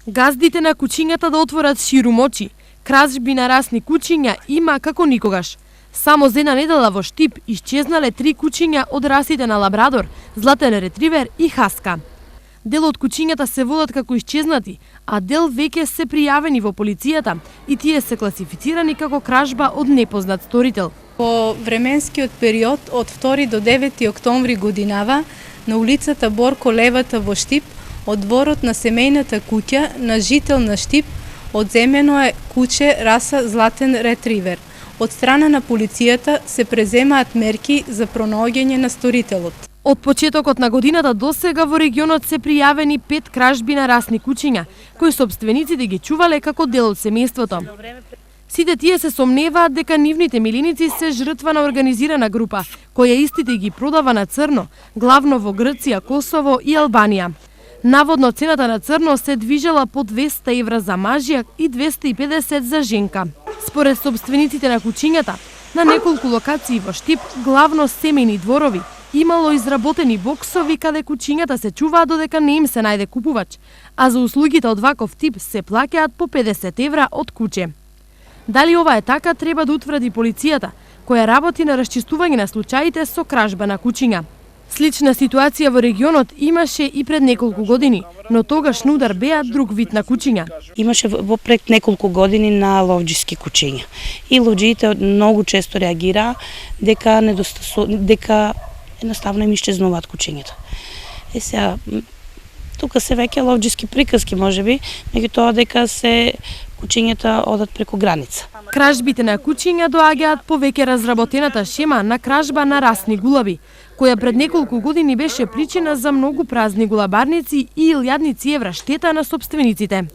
Газдите на куќињата да отворат ширум очи. Кражби на расни куќиња има како никогаш. Само за една недела во Штип исчезнале 3 куќиња од расите на лабрадор, златен ретривер и хаска. Дел од куќињата се водат како исчезнати, а дел веќе се пријавени во полицијата и тие се класифицирани како кражба од непознат сторител. Во временскиот период од 2 до 9 октомври годинава на улицата Борко Левата во Штип, од дворот на семејната куќа на жител на Штип, одземено е куче раса златен ретривер. Од страна на полицијата се преземаат мерки за пронаоѓање на сторителот. Од почетокот на годината до сега во регионот се пријавени 5 кражби на расни куќиња, кои собствениците ги чувале како дел од семејството. Сите тие се сомневаат дека нивните миленици се жртва на организирана група, која истите ги продава на црно, главно во Грција, Косово и Албанија. Наводно цената на црно се движела по 200 евра за мажјак и 250 за женка. Според собствениците на куќињата, на неколку локации во Штип, главно семејни дворови, имало изработени боксови каде куќињата се чуваат додека не им се најде купувач, а за услугите од ваков тип се плаќаат по 50 евра од куќе. Дали ова е така, треба да утврди полицијата, која работи на расчистување на случаите со кражба на куќиња. Слична ситуација во регионот имаше и пред неколку години, но тогаш на удар беа друг вид на куќиња. Имаше во пред неколку години на ловџиски куќиња. И ловџиите многу често реагираа дека едноставно им исчезнуваат куќињата. Сега, тука се веќе ловџиски приказки можеби, меѓутоа дека се куќињата одат преку граница. Кражбите на куќиња доаѓаат по веќе разработената шема на кражба на расни гулаби, која пред неколку години беше причина за многу празни гулабарници и илјадници евра штета на собствениците.